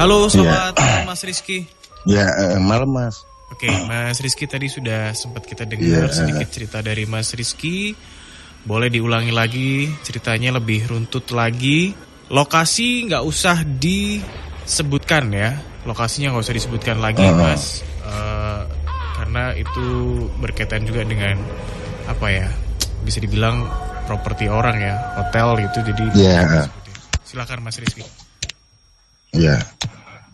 Halo, selamat malam Mas Rizky. Ya, malam Mas. Oke, Mas Rizky tadi sudah sempat kita dengar sedikit cerita dari Mas Rizky. Boleh diulangi lagi ceritanya lebih runtut lagi. Lokasi nggak usah disebutkan ya. Lokasinya nggak usah disebutkan lagi Mas. Karena itu berkaitan juga dengan apa ya? Bisa dibilang properti orang ya, hotel gitu. Jadi silakan Mas Rizky. Ya,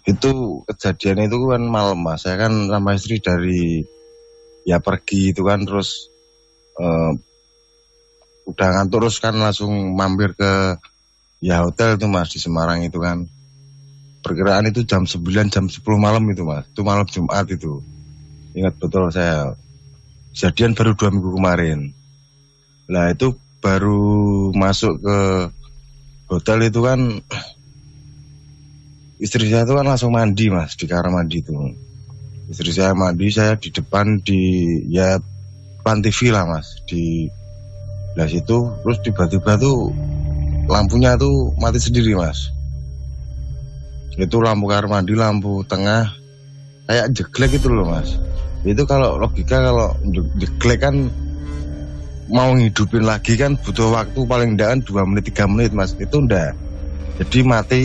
itu kejadian itu kan malam Mas. Saya kan sama istri dari pergi itu kan, terus udah ngantuk terus kan langsung mampir ke hotel itu Mas di Semarang itu kan. Perkiraan itu jam 9, jam 10 malam itu Mas. Itu malam Jumat itu. Ingat betul saya. Kejadian baru 2 minggu kemarin. Lah itu baru masuk ke hotel itu kan, istri saya itu kan langsung mandi Mas, di kamar mandi itu. Istri saya mandi, saya di depan di depan TV lah Mas, di situ. Terus tiba-tiba tuh lampunya tuh mati sendiri Mas. Itu lampu kamar mandi, lampu tengah kayak jeglek itu loh Mas. Itu kalau logika kalau jeglek kan mau ngidupin lagi kan butuh waktu paling enggak 2 menit 3 menit Mas. Itu enggak. Jadi mati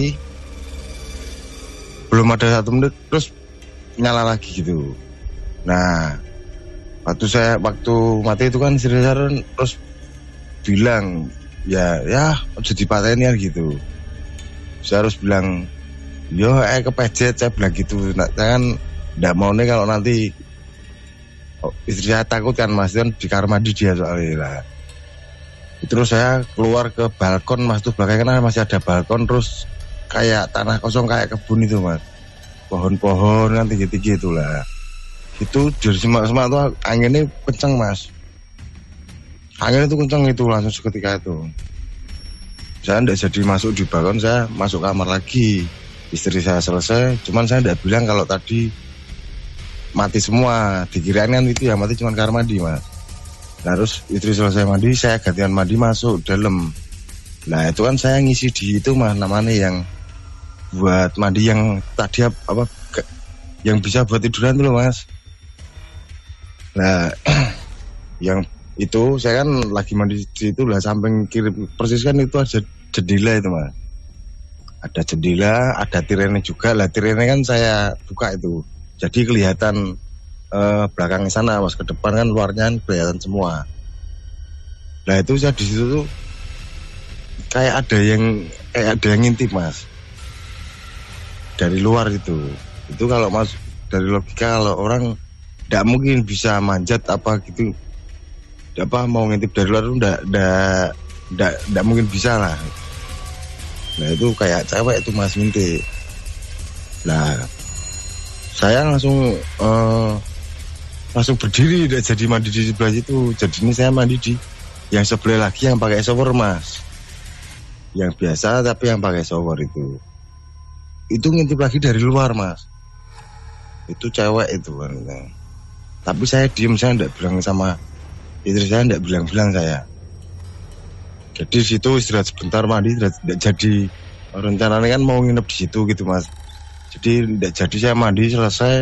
belum ada 1 menit terus nyala lagi gitu. Nah, waktu mati itu kan istri saya terus bilang ya jadi pateni gitu. Saya harus bilang kepejet, saya bilang gitu. Nah, saya kan enggak mau nih kalau nanti istri saya takut kan Mas, kan di kamar mandi dia soalnya lah. Terus saya keluar ke balkon Mas, tuh belakangnya masih ada balkon, terus kayak tanah kosong kayak kebun itu Mas, pohon-pohon kan tinggi-tinggi itulah. Itu dari semak-semak tuh anginnya kenceng Mas, angin itu kenceng itu langsung seketika itu. Saya tidak jadi masuk di balkon, saya masuk kamar lagi. Istri saya selesai, cuman saya tidak bilang kalau tadi mati semua, dikirain kan itu ya mati cuman kamar mandi Mas. Nah, terus istri selesai mandi, saya gantian mandi masuk dalam. Nah itu kan saya ngisi di itu Mas, namanya yang buat mandi yang tadi yang bisa buat tiduran tuh loh Mas. Nah yang itu saya kan lagi mandi di situ lah, samping kiri persis kan itu ada jendela itu Mas. Ada jendela, ada tirene juga lah. Tirene kan saya buka itu, jadi kelihatan belakang sana Mas, ke depan kan luarnya kan kelihatan semua. Nah itu saya di situ tuh kayak ada yang ngintip Mas dari luar itu kalau Mas dari logika kalau orang tidak mungkin bisa manjat apa gitu, mau ngintip dari luar itu tidak mungkin bisa lah. Nah itu kayak cewek itu Mas ngintip. Nah saya langsung berdiri, udah jadi mandi di sebelah situ. Jadi ini saya mandi di yang sebelah lagi yang pakai shower Mas, yang biasa tapi yang pakai shower itu ngintip lagi dari luar Mas. Itu cewek itu kan. Tapi saya diem, saya enggak bilang sama istri saya, enggak bilang saya. Jadi situ istirahat sebentar, mandi, enggak jadi. Rencananya kan mau nginep di situ gitu Mas. Jadi enggak jadi, saya mandi selesai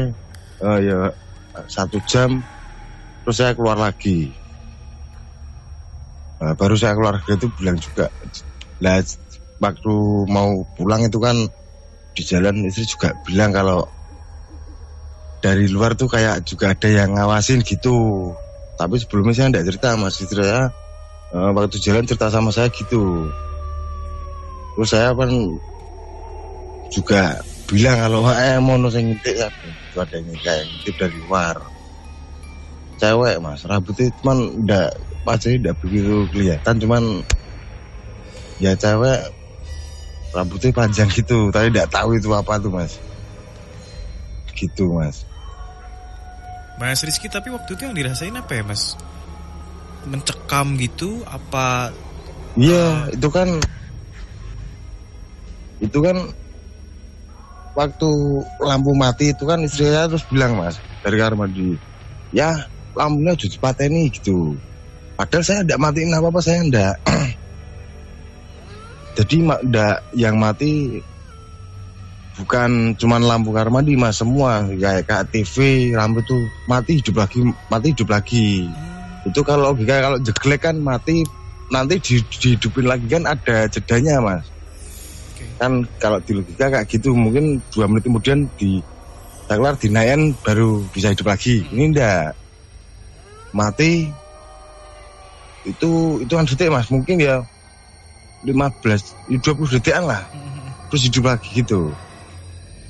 1 jam, terus saya keluar lagi. Nah, baru saya keluar itu bilang juga. Lah waktu mau pulang itu kan di jalan istri juga bilang kalau dari luar tuh kayak juga ada yang ngawasin gitu. Tapi sebelumnya saya enggak cerita Mas, istri saya waktu jalan cerita sama saya gitu. Terus saya kan juga bilang kalau mau sing ngintip ya, itu ada yang kayak ngintip dari luar. Cewek Mas, rambutnya cuman enggak begitu kelihatan, cuman ya cewek rambutnya panjang gitu, tapi enggak tahu itu apa tuh Mas. Gitu Mas. Mas Rizky, tapi waktu itu yang dirasain apa ya Mas? Mencekam gitu apa? Iya, itu kan waktu lampu mati itu kan istri saya terus bilang Mas dari kamar mandi, ya lampunya udah dipateni gitu. Padahal saya enggak matiin apa-apa, saya enggak. Jadi yang mati bukan cuman lampu kamar mandi mas, semua kayak TV lampu tuh mati hidup lagi. Itu kalau logika, kalau jeglek kan mati nanti dihidupin lagi kan ada jedanya mas. Kan kalau di logika kayak gitu mungkin 2 menit kemudian keluar dinaikin baru bisa hidup lagi. Ini enggak, mati itu kan detik mas, mungkin ya 15-20 detikan lah, terus hidup lagi gitu.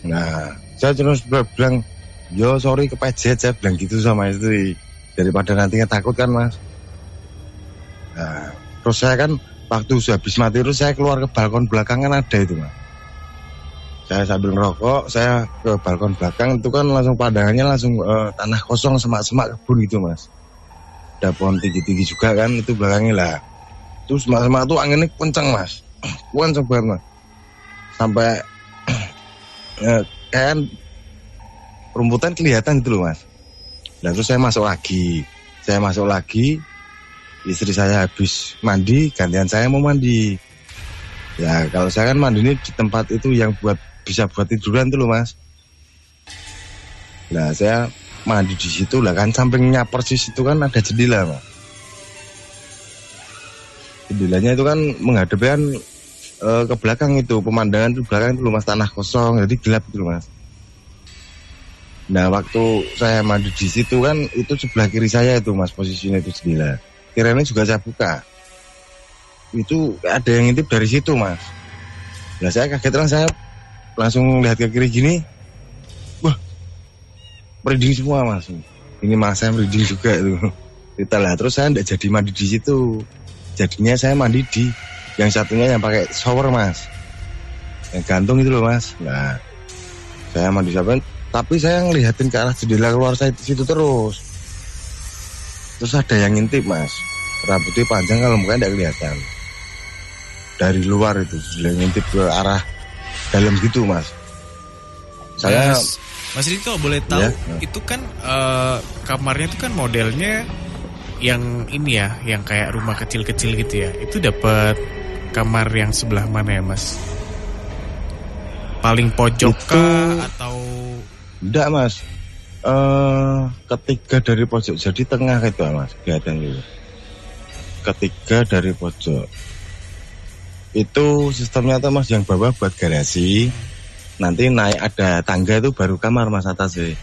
Nah saya terus bilang, yo sorry kepejat, saya bilang gitu sama istri, daripada nantinya takut kan mas. Nah terus saya kan waktu habis mati terus saya keluar ke balkon belakang, kan ada itu mas. Saya sambil ngerokok, saya ke balkon belakang, itu kan langsung pandangannya langsung tanah kosong, semak-semak kebun gitu mas. Ada pohon tinggi-tinggi juga kan, itu belakangnya lah. Itu semak-semak tuh anginnya kenceng mas, kenceng banget mas. Sampai kayak rumputan kelihatan gitu loh mas. Dan terus saya masuk lagi, istri saya habis mandi, gantian saya mau mandi. Ya kalau saya kan mandi ini di tempat itu yang bisa buat tiduran tuh loh mas. Nah saya mandi di situ lah kan, sampingnya persis itu kan ada jendela mas. Jendelanya itu kan menghadap kan ke belakang, itu pemandangan itu belakang itu loh mas, tanah kosong jadi gelap itu loh mas. Nah waktu saya mandi di situ kan, itu sebelah kiri saya itu mas posisinya itu jendela, kiranya juga saya buka, itu ada yang ngintip dari situ mas. Nah saya kaget kan, saya langsung lihat ke kiri gini, wah merinding semua mas. Ini mas saya merinding juga itu. Kita lah, terus saya tidak jadi mandi di situ, jadinya saya mandi di yang satunya yang pakai shower mas, yang gantung itu loh mas. Nah saya mandi sampai, tapi saya ngelihatin ke arah jendela keluar saya di situ terus ada yang ngintip mas, rambutnya panjang, kalau mukanya tidak kelihatan dari luar, itu sudah ngintip ke arah dalam gitu mas. Saya Mas Rito boleh tahu ya, itu kan kamarnya itu kan modelnya yang ini ya, yang kayak rumah kecil-kecil gitu ya. Itu dapat kamar yang sebelah mana ya mas? Paling pojok kah atau? Enggak mas, ketiga dari pojok, jadi tengah itu mas, kelihatan gitu. Ketiga dari pojok. Itu sistemnya tuh mas, yang bawah buat garasi, nanti naik ada tangga itu baru kamar mas atas sih.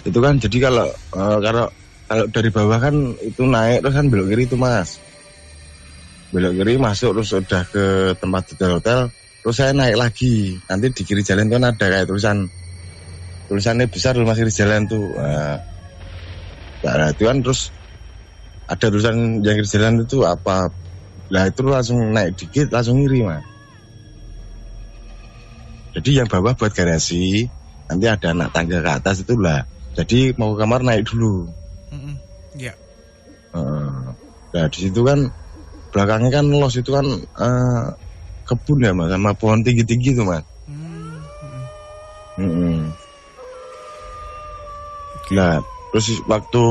Itu kan jadi kalau dari bawah kan itu naik terus kan belok kiri itu mas, belok kiri masuk terus udah ke tempat hotel, terus saya naik lagi, nanti di kiri jalan kan ada kayak tulisannya besar rumah kiri jalan tuh. Nah itu kan terus ada tulisan yang kiri jalan itu apa, lah itu langsung naik dikit langsung ngiri mas. Jadi yang bawah buat garasi, nanti ada anak tangga ke atas itu lah, jadi mau ke kamar naik dulu. Ya. Nah di situ kan belakangnya kan los itu kan kebun ya mas, sama pohon tinggi-tinggi itu mas. Nah terus waktu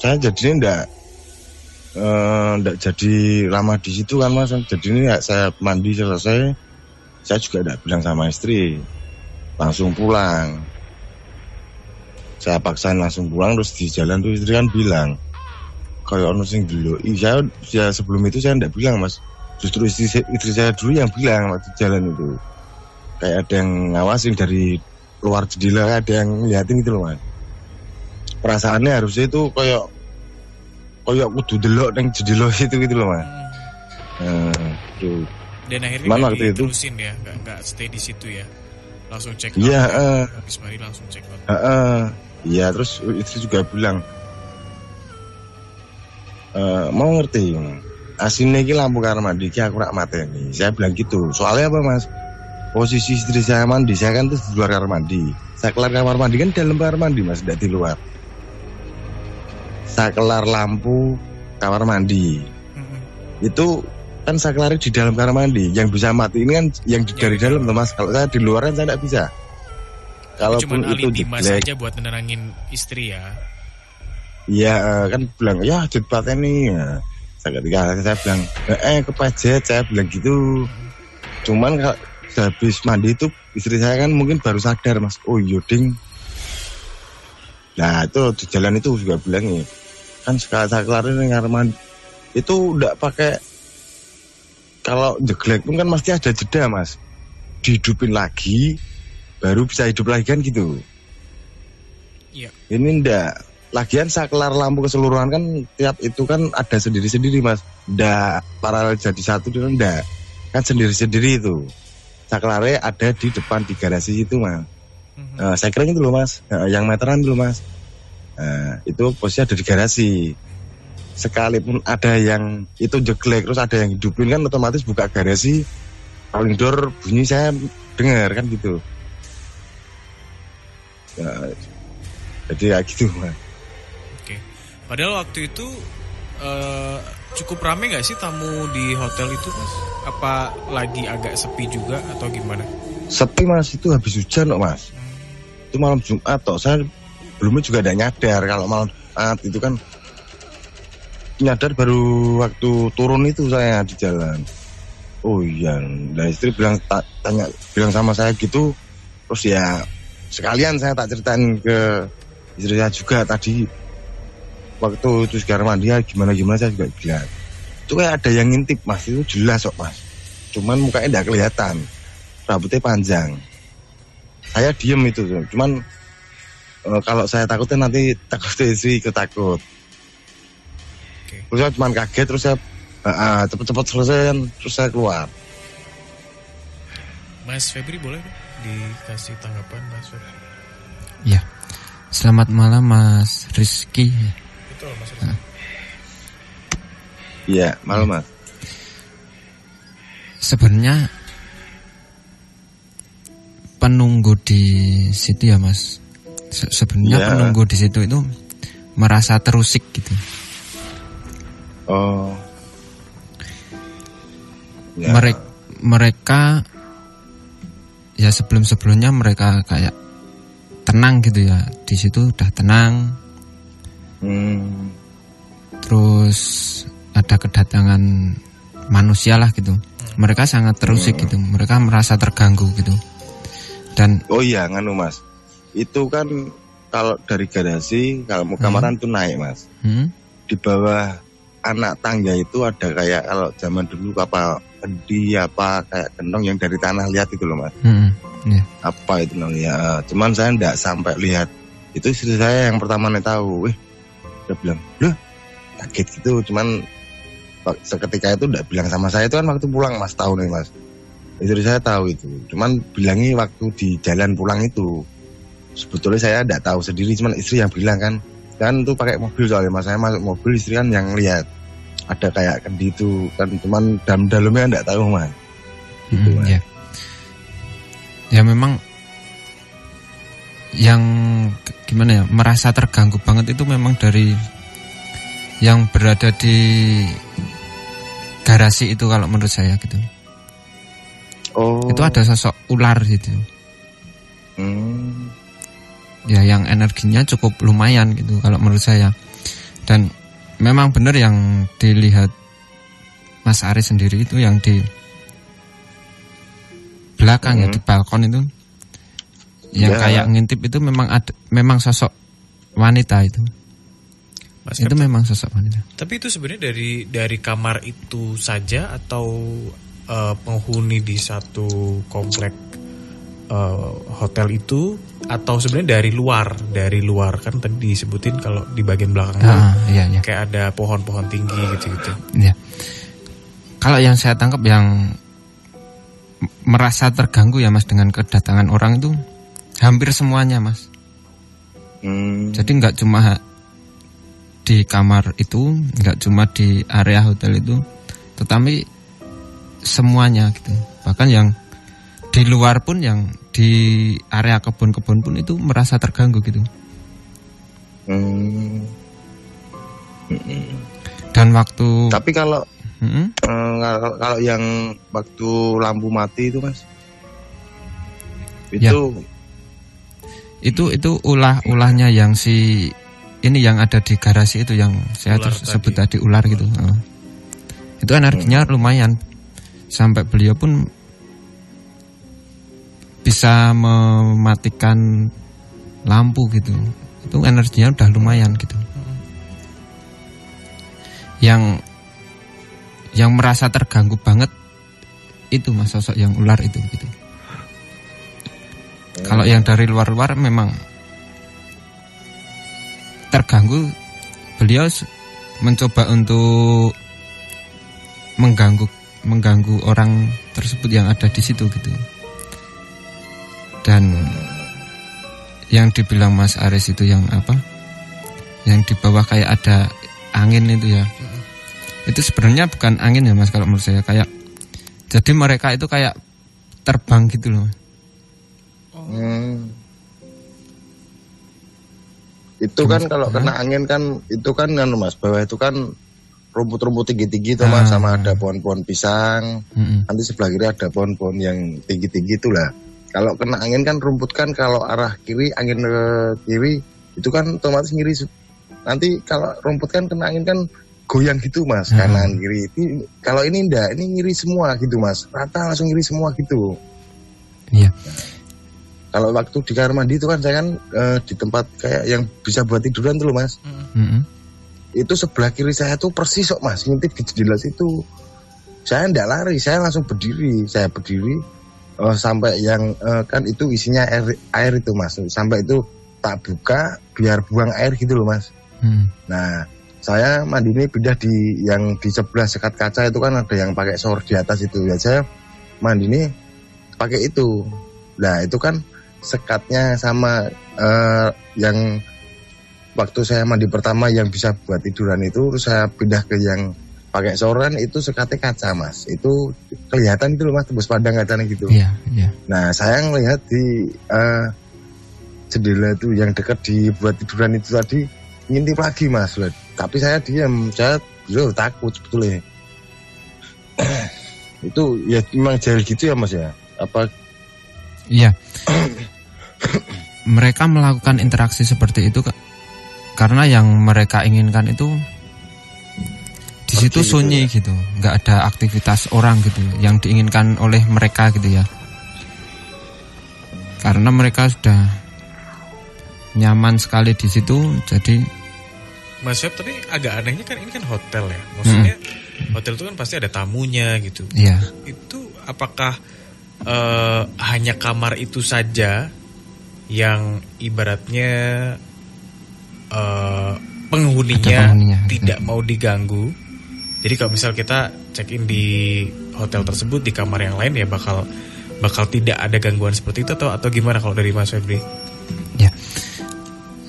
saya jadinya ndak jadi lama di situ kan mas, jadi ini ya, saya mandi selesai, saya juga ndak bilang sama istri, langsung pulang. Saya paksain langsung pulang, terus di jalan tuh istri kan bilang kayak ono sing dulu. Saya sebelum itu saya ndak bilang mas, justru istri saya dulu yang bilang waktu jalan itu, kayak ada yang ngawasin dari luar jendela, ada yang ngeliatin gitu loh mas. Perasaannya harusnya itu kayak kudu delok neng jendela itu gitu loh mas. Dan akhirnya nggak diterusin ya, nggak stay di situ ya, langsung check out. Iya. Habis mari langsung check out. Iya, terus istri juga bilang, mau ngerti, aslinya ini lampu kamar mandi ini aku rak mateni. Saya bilang gitu, soalnya apa mas? Posisi istri saya mandi, saya kan tuh di luar kamar mandi. Saya kelar kamar mandi kan dalam kamar mandi mas, tidak di luar. Saya kelar lampu kamar mandi, itu kan saya kelar di dalam kamar mandi. Yang bisa mati ini kan yang dari dalam tuh mas. Kalau saya di luar kan saya tidak bisa. Kalaupun itu Mas aja buat menerangin istri ya. Iya kan bilang ya cepat ini. Ya. Ketika saya bilang kepajet, saya bilang gitu. Cuman kalau habis mandi itu istri saya kan mungkin baru sadar, Mas. Oh iya ding. Nah itu di jalan itu juga bilang nih, kan sekali saya kelarin ngar mandi itu udah pakai, kalau jeglek pun kan pasti ada jeda, Mas. Dihidupin lagi baru bisa hidup lagi kan gitu. Iya. Ini ndak. Lagian saklar lampu keseluruhan kan tiap itu kan ada sendiri-sendiri, Mas. Ndak paralel jadi satu itu ndak. Kan sendiri-sendiri itu. Saklarnya ada di depan di garasi itu, Mas. Saya kira itu loh, Mas. Yang meteran dulu, Mas. Itu posisinya ada di garasi. Sekalipun ada yang itu jeglek terus ada yang hidupin kan otomatis buka garasi, paling door bunyi saya dengar kan gitu. Jadi kayak gitu, Mas. Oke. Padahal waktu itu cukup rame nggak sih tamu di hotel itu, Mas? Apa lagi agak sepi juga atau gimana? Sepi, Mas, itu habis hujan kok, Mas. Itu malam Jumat toh. Saya belumnya juga tidak nyadar kalau malam Jumat itu kan, nyadar baru waktu turun itu saya di jalan. Oh iya, nah istri bilang bilang sama saya gitu, terus ya sekalian saya tak ceritain ke istri saya juga tadi waktu itu sekarang mandi ya gimana saya juga bilang. Itu kayak ada yang ngintip, Mas, itu jelas kok, Mas. Cuman mukanya tidak kelihatan, rambutnya panjang. Saya diem itu, cuman kalau saya takutnya nanti takut istri ikut takut. Terus saya cuma kaget, terus saya cepet-cepet selesai, terus saya keluar. Mas Febri boleh dikasih tanggapan, Mas Febri? Ya, selamat malam Mas Rizky. Betul, Mas Rizky. Iya, malam, Mas. Sebenarnya penunggu di situ ya, Mas. Sebenarnya penunggu di situ itu merasa terusik gitu. Oh. Ya. Mereka ya sebelumnya mereka kayak tenang gitu ya, di situ udah tenang. Terus ada kedatangan manusia lah gitu. Mereka sangat terusik gitu. Mereka merasa terganggu gitu. Dan oh iya, nganu, Mas. Itu kan kalau dari garasi kalau mau kamaran tuh naik, Mas. Di bawah anak tangga itu ada kayak kalau zaman dulu kapal kendi apa kayak gentong yang dari tanah lihat itu loh, Mas. Yeah. Apa itu namanya? Cuman saya enggak sampai lihat. Itu istri saya yang pertama nih tahu. Dia bilang, "Loh, kaget gitu." Cuman seketika itu enggak bilang sama saya, itu kan waktu pulang, Mas, tahu nih, Mas. Istri saya tahu itu. Cuman bilangnya waktu di jalan pulang itu. Sebetulnya saya enggak tahu sendiri, cuman istri yang bilang kan itu pakai mobil soalnya, Mas. Saya masuk mobil, istri kan yang lihat ada kayak kendi itu kan, cuman dalamnya enggak tahu, Mas. Gitu, Mas. Ya. Ya memang yang gimana ya, merasa terganggu banget itu memang dari yang berada di garasi itu kalau menurut saya gitu. Oh. Itu ada sosok ular gitu. Ya yang energinya cukup lumayan gitu kalau menurut saya. Dan memang benar yang dilihat Mas Aris sendiri itu yang di belakang ya, di balkon itu yang kayak ngintip itu memang sosok wanita itu. Mas, itu memang sosok wanita. Tapi itu sebenarnya dari kamar itu saja atau penghuni di satu komplek hotel itu, atau sebenarnya dari luar kan tadi disebutin kalau di bagian belakang iya. Kayak ada pohon-pohon tinggi gitu-gitu. Iya. Kalau yang saya tangkap yang merasa terganggu ya, Mas, dengan kedatangan orang itu hampir semuanya, Mas. Jadi nggak cuma di kamar itu, nggak cuma di area hotel itu, tetapi semuanya gitu. Bahkan yang di luar pun, yang di area kebun-kebun pun itu merasa terganggu gitu. Dan waktu. Tapi kalau kalau yang waktu lampu mati itu, Mas, itu ulahnya yang si ini yang ada di garasi itu yang saya sebut tadi ular gitu. Itu energinya lumayan. Sampai beliau pun bisa mematikan lampu gitu. Itu energinya udah lumayan gitu. Yang merasa terganggu banget itu Mas, sosok yang ular itu gitu. Kalau yang dari luar-luar memang terganggu, beliau mencoba untuk mengganggu orang tersebut yang ada di situ gitu. Dan yang dibilang Mas Aris itu yang apa? Yang di bawah kayak ada angin itu ya. Itu sebenarnya bukan angin ya Mas, kalau menurut saya kayak, jadi mereka itu kayak terbang gitu loh. Itu kan kalau kena angin kan itu kan Mas, bawah itu kan rumput-rumput tinggi-tinggi tuh Mas, sama ada pohon-pohon pisang. Nanti sebelah kiri ada pohon-pohon yang tinggi-tinggi itulah. Kalau kena angin kan rumput kan kalau arah kiri, angin ke kiri itu kan otomatis ngiri. Nanti kalau rumput kan kena angin kan goyang gitu Mas, kanan kiri. Kalau ini enggak, ini ngiri semua gitu Mas. Rata langsung ngiri semua gitu. Iya. Kalau waktu di kamar mandi itu kan saya kan di tempat kayak yang bisa buat tiduran tuh loh Mas. Itu sebelah kiri saya tuh persis kok Mas, ngintip di jendela situ. Saya enggak lari, saya langsung berdiri. Saya berdiri sampai yang kan itu isinya air itu Mas. Sampai itu tak buka biar buang air gitu loh Mas. Nah, saya mandi ini pindah di yang di sebelah sekat kaca itu kan ada yang pakai shower di atas itu ya. Saya mandi ini pakai itu. Nah, itu kan sekatnya sama yang waktu saya mandi pertama yang bisa buat tiduran itu, terus saya pindah ke yang pakai showeran itu sekatnya kaca Mas. Itu kelihatan itu loh Mas, tembus pandang kacanya gitu. Iya. Nah, saya ngelihat di jendela itu yang dekat di buat tiduran itu tadi ngintip lagi Mas. Tapi saya diam, saya takut sebetulnya. Itu ya memang jahil gitu ya Mas ya? Apa? Iya. Mereka melakukan interaksi seperti itu karena yang mereka inginkan itu di situ sunyi gitu, nggak ada aktivitas orang gitu, yang diinginkan oleh mereka gitu ya. Karena mereka sudah nyaman sekali di situ, jadi. Mas Yop, tapi agak anehnya kan ini kan hotel ya, maksudnya hotel itu kan pasti ada tamunya gitu. Iya. Itu apakah hanya kamar itu saja yang ibaratnya penghuninya tidak mau diganggu? Jadi kalau misal kita check in di hotel tersebut di kamar yang lain ya bakal tidak ada gangguan seperti itu atau gimana kalau dari Mas Febri? Ya,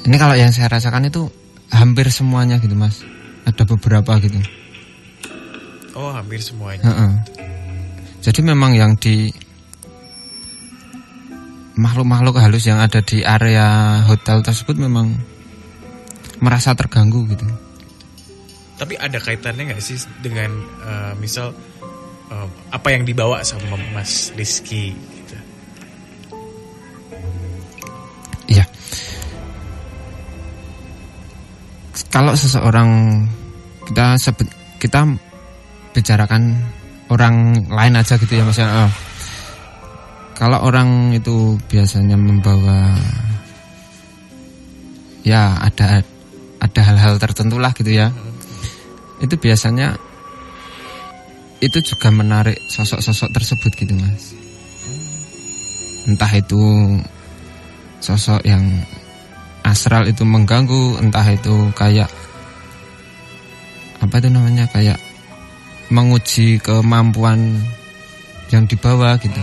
ini kalau yang saya rasakan itu hampir semuanya gitu Mas. Ada beberapa gitu. Oh, hampir semuanya. Jadi memang yang di makhluk-makhluk halus yang ada di area hotel tersebut memang merasa terganggu gitu. Tapi ada kaitannya nggak sih dengan misal apa yang dibawa sama Mas Rizky gitu? Iya. Kalau seseorang kita bicarakan orang lain aja gitu ya Mas ya. Kalau orang itu biasanya membawa ya ada hal-hal tertentu lah gitu ya. Itu biasanya itu juga menarik sosok-sosok tersebut gitu Mas. Entah itu sosok yang astral itu mengganggu, entah itu kayak apa itu namanya, kayak menguji kemampuan yang dibawa gitu.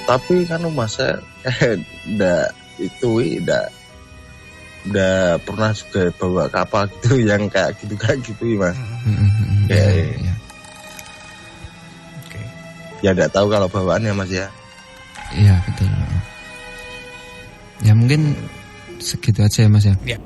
Tapi kan Mas saya udah pernah juga bawa kapal gitu yang kayak gitu Mas. Ya. Oke. Ya nggak tahu kalau bawaannya Mas ya. Iya betul. Ya mungkin segitu aja ya Mas ya. Ya.